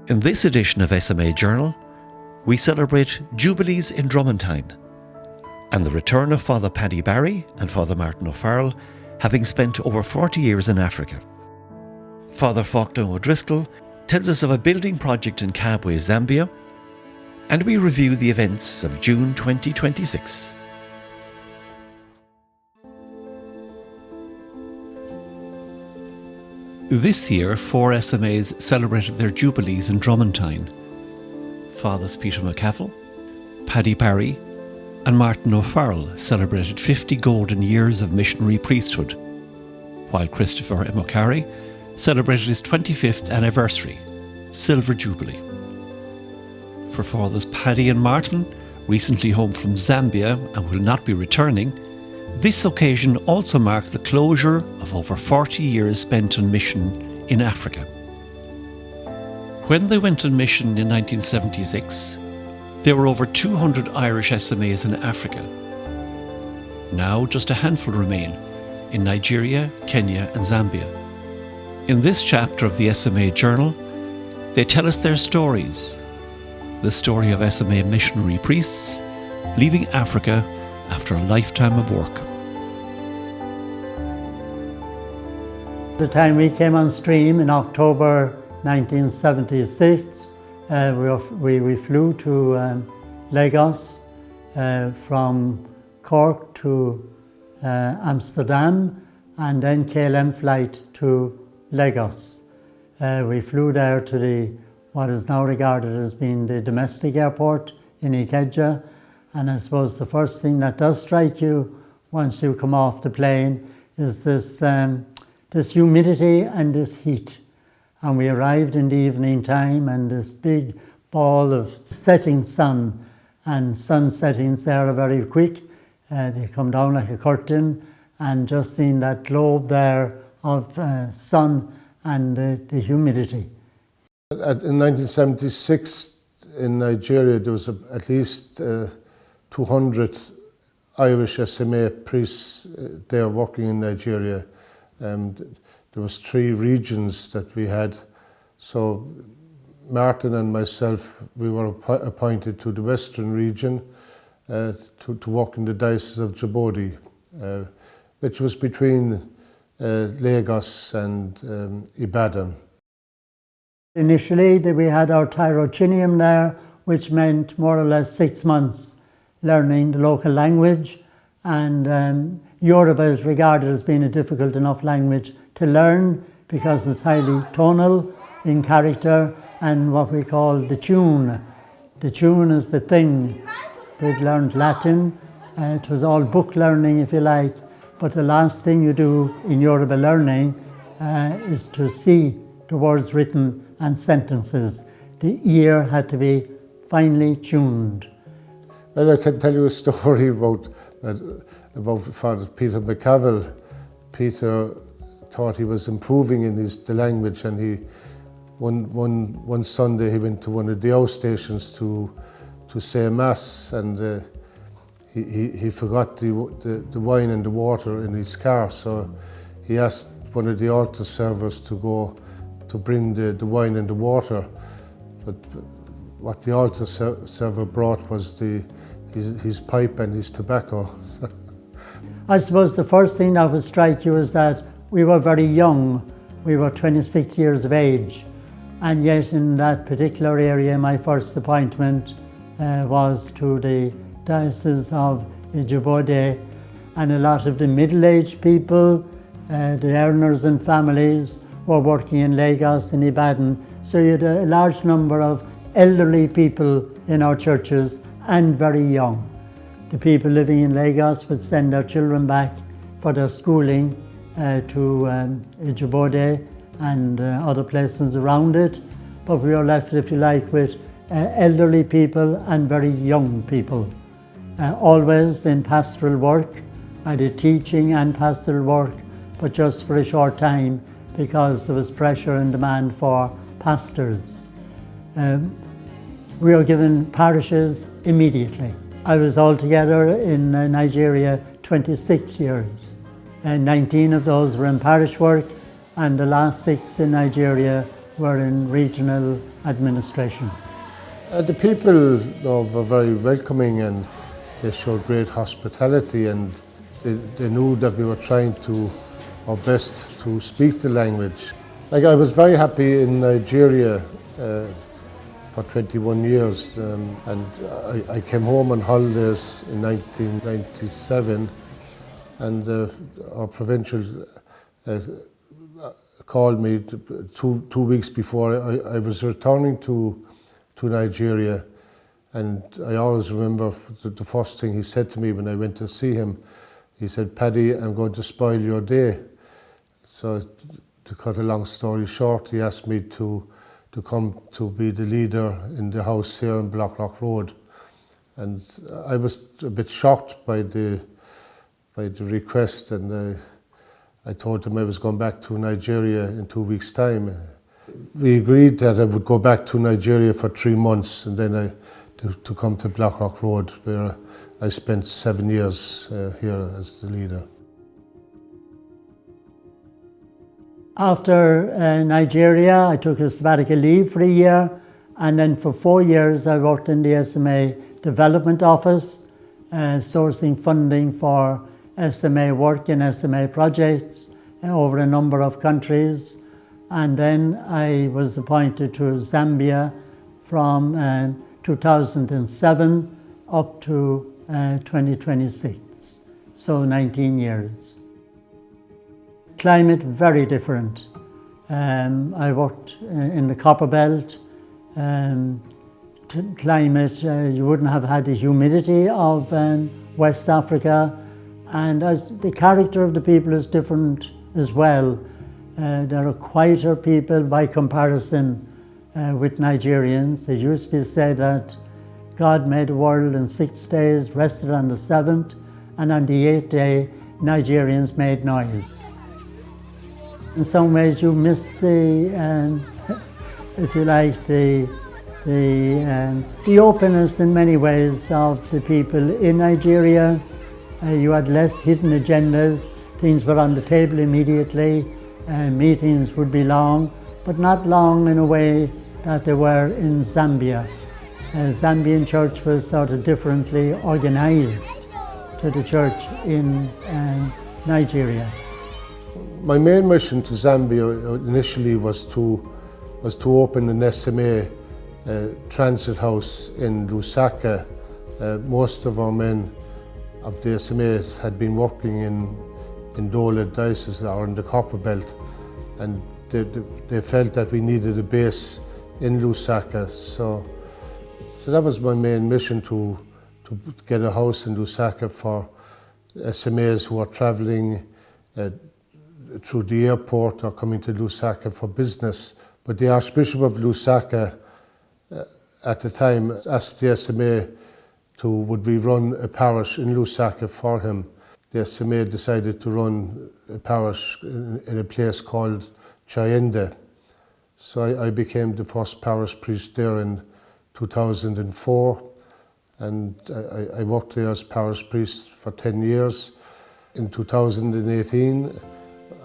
In this edition of SMA Journal, we celebrate Jubilees in Dromantine and the return of Father Paddy Barry and Father Martin O'Farrell, having spent over 40 years in Africa. Fr Fachtna O'Driscoll tells us of a building project in Kabwe, Zambia, and we review the events of June 2026. This year, 4 SMAs celebrated their Jubilees in Dromantine. Fathers Peter McCaffell, Paddy Barry and Martin O'Farrell celebrated 50 golden years of missionary priesthood, while Christopher Imokari celebrated his 25th anniversary, Silver Jubilee. For Fathers Paddy and Martin, recently home from Zambia and will not be returning, this occasion also marked the closure of over 40 years spent on mission in Africa. When they went on mission in 1976, there were over 200 Irish SMAs in Africa. Now just a handful remain in Nigeria, Kenya and Zambia. In this chapter of the SMA Journal, they tell us their stories. The story of SMA missionary priests leaving Africa after a lifetime of work. The time we came on stream in October 1976, we flew to Lagos, from Cork to Amsterdam, and then KLM flight to Lagos. We flew there to what is now regarded as being the domestic airport in Ikeja, and I suppose the first thing that does strike you once you come off the plane is this humidity and this heat. And we arrived in the evening time, and this big ball of setting sun, and sun settings there are very quick. They come down like a curtain, and just seeing that globe there of sun and the humidity. In 1976 in Nigeria, there was at least 200 Irish SMA priests there working in Nigeria. There was 3 regions that we had. So Martin and myself, we were appointed to the Western region to work in the Diocese of Jubilees, which was between Lagos and Ibadan. Initially, we had our Tyrocinium there, which meant more or less 6 months learning the local language, and Yoruba is regarded as being a difficult enough language to learn because it's highly tonal in character and what we call the tune. The tune is the thing. We'd learned Latin. It was all book learning, if you like, but the last thing you do in Yoruba learning is to see the words written and sentences. The ear had to be finely tuned. Well, I can tell you a story about Father Peter McCaffell. Peter thought he was improving in the language, and he one Sunday he went to one of the outstations to say a mass, and he forgot the wine and the water in his car, so he asked one of the altar servers to go to bring the wine and the water, but what the altar server brought was his pipe and his tobacco. I suppose the first thing that would strike you is that we were very young. We were 26 years of age, and yet in that particular area my first appointment was to the Diocese of Jubilees, and a lot of the middle-aged people, the earners and families were working in Lagos and Ibadan, so you had a large number of elderly people in our churches and very young. The people living in Lagos would send their children back for their schooling to Jubilees and other places around it, but we were left, if you like, with elderly people and very young people. Always in pastoral work. I did teaching and pastoral work, but just for a short time because there was pressure and demand for pastors. We were given parishes immediately. I was altogether in Nigeria 26 years. 19 of those were in parish work, and the last 6 in Nigeria were in regional administration. The people were very welcoming, and they showed great hospitality, and they knew that we were trying our best to speak the language. Like, I was very happy in Nigeria for 21 years, and I came home on holidays in 1997, and our provincial called me two weeks before I was returning to Nigeria, and I always remember the first thing he said to me when I went to see him. He said, "Paddy, I'm going to spoil your day." So, to cut a long story short, he asked me to come to be the leader in the house here on Blackrock Road, and I was a bit shocked by the request, and I told him I was going back to Nigeria in 2 weeks' time. We agreed that I would go back to Nigeria for 3 months, and then to come to Blackrock Road, where I spent 7 years here as the leader. After Nigeria, I took a sabbatical leave for a year, and then for 4 years I worked in the SMA Development Office, sourcing funding for SMA work in SMA projects over a number of countries. And then I was appointed to Zambia from 2007 up to 2026, so 19 years. Climate, very different. I worked in the Copper Belt. Climate, you wouldn't have had the humidity of West Africa, and as the character of the people is different as well. There are quieter people by comparison with Nigerians. It used to be said that God made the world in 6 days, rested on the 7th, and on the 8th day, Nigerians made noise. In some ways, you miss the, if you like, the openness in many ways of the people in Nigeria. You had less hidden agendas. Things were on the table immediately. Meetings would be long, but not long in a way that they were in Zambia. Zambian church was sort of differently organized to the church in Nigeria. My main mission to Zambia initially was to open an SMA transit house in Lusaka. Most of our men of the SMA had been working in Dola Diocese or in the Copper Belt, and they felt that we needed a base in Lusaka. So that was my main mission, to get a house in Lusaka for SMAs who are travelling through the airport or coming to Lusaka for business. But the Archbishop of Lusaka at the time asked the SMA would we run a parish in Lusaka for him. The SMA decided to run a parish in a place called Chayende. So I became the first parish priest there in 2004, and I worked there as parish priest for 10 years. In 2018,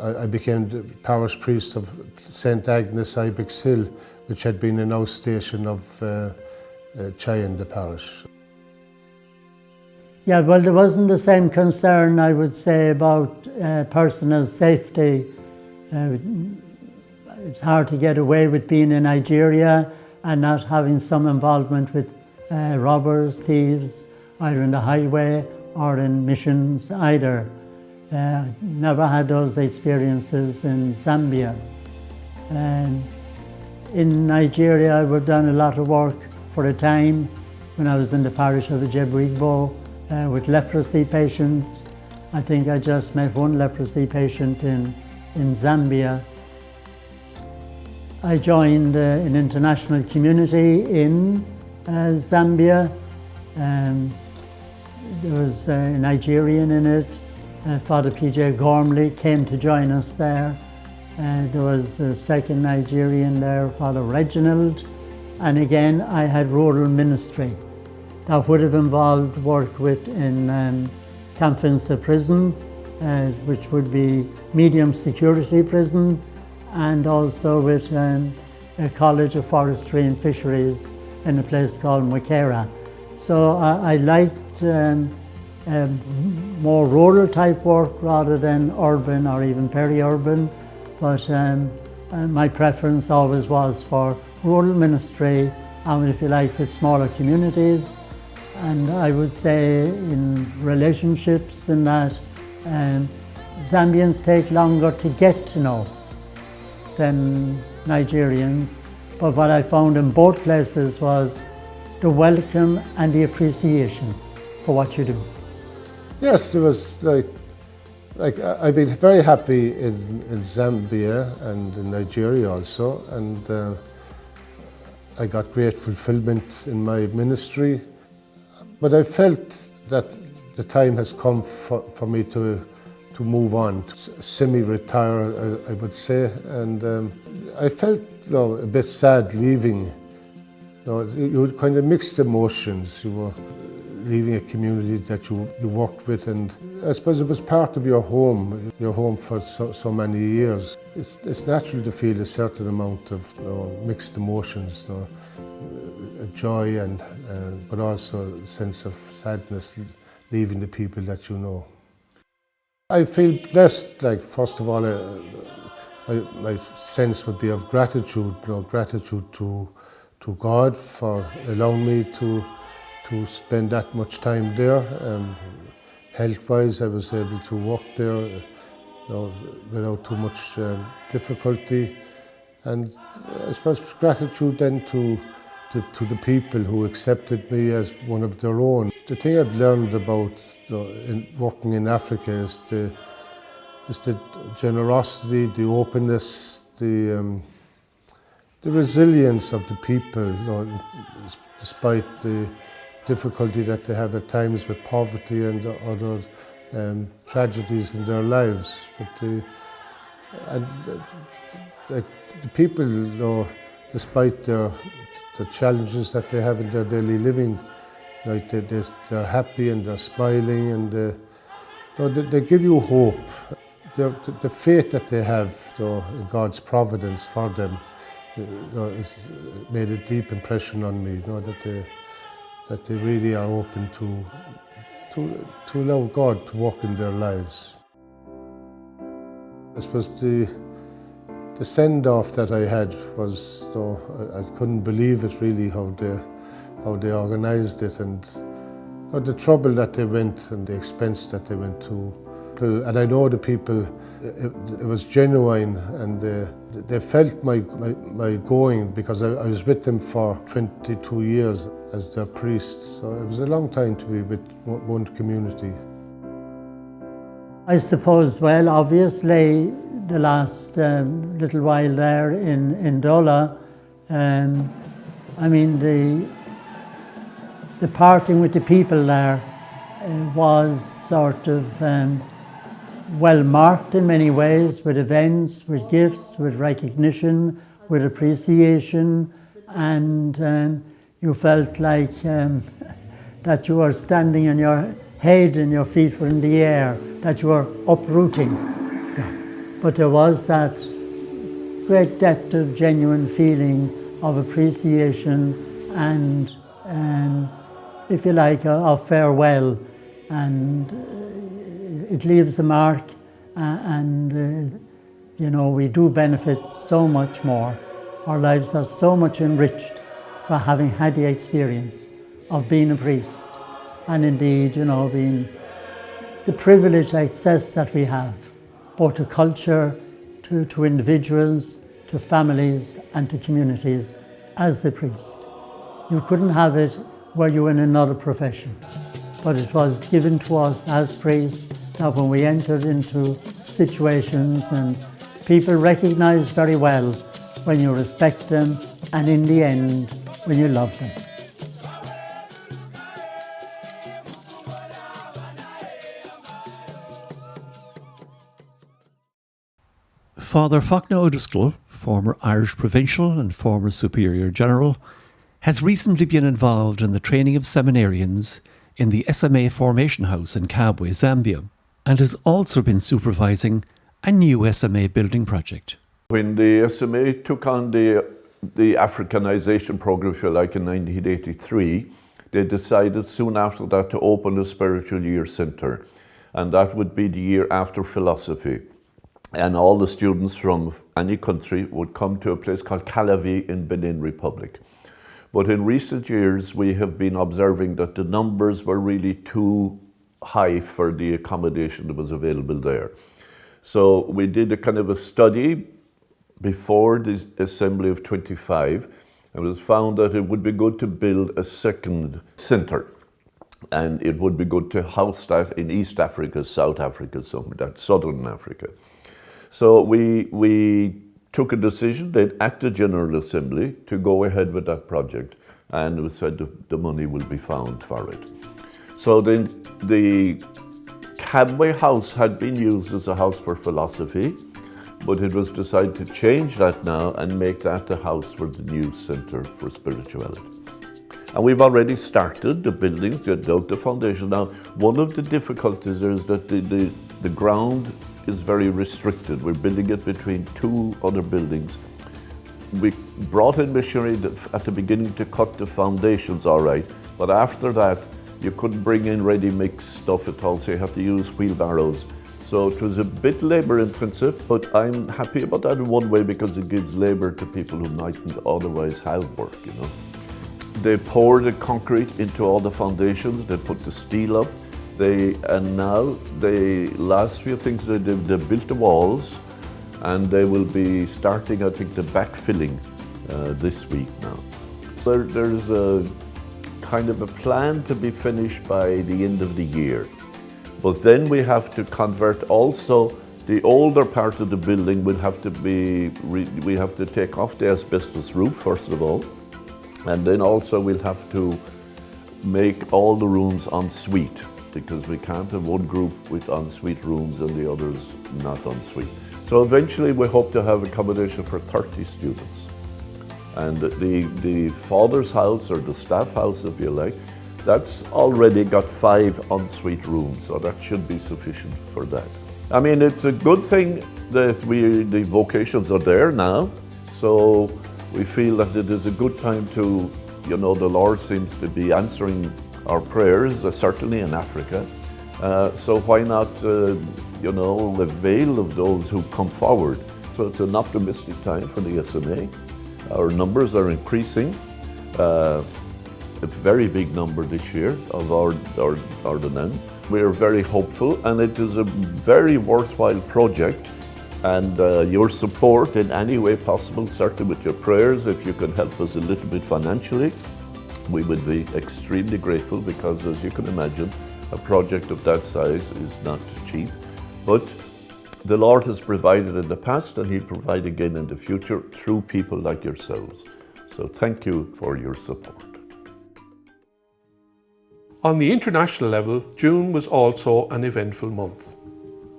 I became the parish priest of St. Agnes Ibex Hill, which had been an outstation of Chayende parish. Yeah, well, there wasn't the same concern, I would say, about personal safety. It's hard to get away with being in Nigeria and not having some involvement with robbers, thieves, either in the highway or in missions either. Never had those experiences in Zambia. In Nigeria, I've done a lot of work for a time when I was in the parish of Ijebu-Igbo with leprosy patients. I think I just met one leprosy patient in Zambia. I joined an international community in Zambia. There was a Nigerian in it. Father P.J. Gormley came to join us there. There was a second Nigerian there, Father Reginald. And again, I had rural ministry. That would have involved work in Camfinsa prison, which would be medium security prison, and also with a College of Forestry and Fisheries in a place called Mwekera. So I liked more rural type work rather than urban or even peri-urban, but my preference always was for rural ministry, and if you like, with smaller communities. And I would say in relationships in that Zambians take longer to get to know than Nigerians. But what I found in both places was the welcome and the appreciation for what you do. Yes, it was like I've been very happy in Zambia and in Nigeria also, and I got great fulfillment in my ministry. But I felt that the time has come for me to move on, semi-retire, I would say, and I felt a bit sad leaving. You had kind of mixed emotions. You were leaving a community that you worked with, and I suppose it was part of your home for so many years. It's natural to feel a certain amount of mixed emotions, joy and but also a sense of sadness leaving the people that you know. I feel blessed, like first of all, my sense would be of gratitude, gratitude to God for allowing me to spend that much time there. Health-wise, I was able to work there without too much difficulty. And I suppose gratitude then to the people who accepted me as one of their own. The thing I've learned about working in Africa is the generosity, the openness, the resilience of the people, despite the difficulty that they have at times with poverty and other tragedies in their lives. But the people, despite the challenges that they have in their daily living, like they're happy and they're smiling, and they give you hope. The faith that they have in God's providence for them it's made a deep impression on me. That they really are open to allow God to work in their lives. I suppose the send-off that I had was, I couldn't believe it really how they organised it, and the trouble that they went and the expense that they went to. And I know the people, it was genuine, and they felt my going, because I was with them for 22 years as their priest. So it was a long time to be with one community. I suppose, well, obviously the last little while there in Dola, I mean the parting with the people there was sort of well marked in many ways, with events, with gifts, with recognition, with appreciation, and you felt like that you were standing on your head and your feet were in the air, that you were uprooting. But there was that great depth of genuine feeling of appreciation and, if you like, of farewell, and it leaves a mark, and we do benefit so much more. Our lives are so much enriched for having had the experience of being a priest, and indeed, being the privileged access that we have, both to culture, to individuals, to families, and to communities as a priest. You couldn't have it were you in another profession, but it was given to us as priests that when we entered into situations, and people recognize very well when you respect them, and in the end, when you love them. Fr Fachtna O'Driscoll, former Irish Provincial and former Superior General, has recently been involved in the training of seminarians in the SMA Formation House in Kabwe, Zambia, and has also been supervising a new SMA building project. When the SMA took on the the Africanization program, if you like, in 1983, they decided soon after that to open a spiritual year centre. And that would be the year after philosophy. And all the students from any country would come to a place called Kabwe in Benin Republic. But in recent years, we have been observing that the numbers were really too high for the accommodation that was available there. So we did a kind of a study before the assembly of 25, and it was found that it would be good to build a second centre. And it would be good to house that in East Africa, South Africa, somewhere, that Southern Africa. So we took a decision then at the General Assembly to go ahead with that project, and we said the money will be found for it. So then the Kabwe House had been used as a house for philosophy, but it was decided to change that now and make that the house for the new Centre for Spirituality. And we've already started the buildings, the foundation. Now, one of the difficulties there is that the ground is very restricted. We're building it between two other buildings. We brought in machinery at the beginning to cut the foundations all right, but after that, you couldn't bring in ready-mix stuff at all, so you have to use wheelbarrows. So it was a bit labour-intensive, but I'm happy about that in one way because it gives labour to people who mightn't otherwise have work, you know. They poured the concrete into all the foundations, they put the steel up, and now the last few things they built the walls, and they will be starting, I think, the backfilling this week now. So there's a kind of a plan to be finished by the end of the year. But then we have to convert also the older part of the building will have to be, we have to take off the asbestos roof first of all. And then also we'll have to make all the rooms en suite because we can't have one group with en suite rooms and the others not en suite. So eventually we hope to have accommodation for 30 students. And the father's house or the staff house, if you like, that's already got 5 en suite rooms, so that should be sufficient for that. I mean, it's a good thing that the vocations are there now, so we feel that it is a good time to, you know, the Lord seems to be answering our prayers, certainly in Africa. So why not, you know, avail of those who come forward? So it's an optimistic time for the SMA. Our numbers are increasing. A very big number this year of our ordinance. We are very hopeful, and it is a very worthwhile project. And your support in any way possible, certainly with your prayers, if you can help us a little bit financially, we would be extremely grateful because, as you can imagine, a project of that size is not cheap. But the Lord has provided in the past and He'll provide again in the future through people like yourselves. So thank you for your support. On the international level, June was also an eventful month.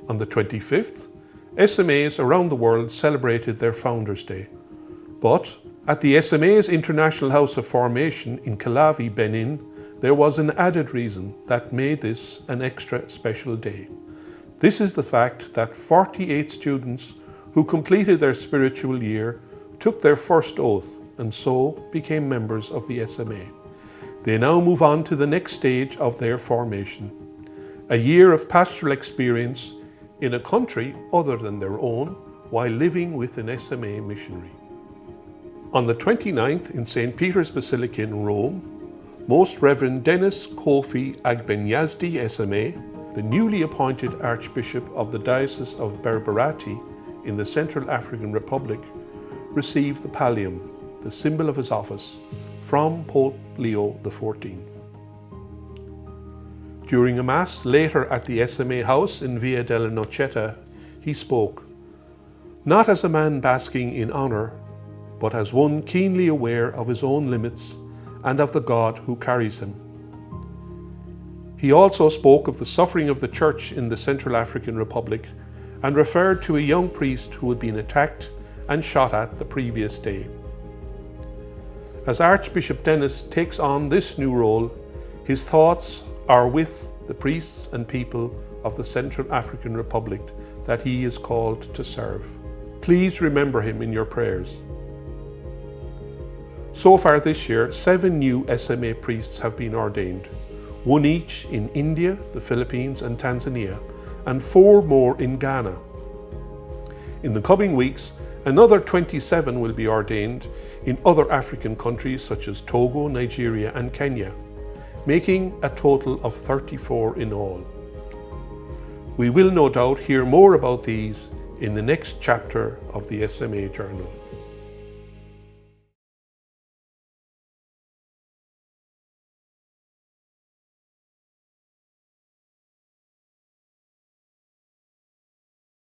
On the 25th, SMAs around the world celebrated their Founders' Day. But at the SMA's International House of Formation in Kabwe, Benin, there was an added reason that made this an extra special day. This is the fact that 48 students who completed their spiritual year took their first oath and so became members of the SMA. They now move on to the next stage of their formation, a year of pastoral experience in a country other than their own while living with an SMA missionary. On the 29th in St. Peter's Basilica in Rome, Most Reverend Dennis Kofi Agbenyazdi SMA, the newly appointed Archbishop of the Diocese of Berberati in the Central African Republic, received the pallium, the symbol of his office, from Pope Leo XIV. During a Mass later at the SMA House in Via della Nocetta, he spoke, not as a man basking in honour, but as one keenly aware of his own limits and of the God who carries him. He also spoke of the suffering of the Church in the Central African Republic and referred to a young priest who had been attacked and shot at the previous day. As Archbishop Dennis takes on this new role, his thoughts are with the priests and people of the Central African Republic that he is called to serve. Please remember him in your prayers. So far this year, 7 new SMA priests have been ordained, 1 each in India, the Philippines and Tanzania, and 4 more in Ghana. In the coming weeks, another 27 will be ordained in other African countries such as Togo, Nigeria and Kenya, making a total of 34 in all. We will no doubt hear more about these in the next chapter of the SMA Journal.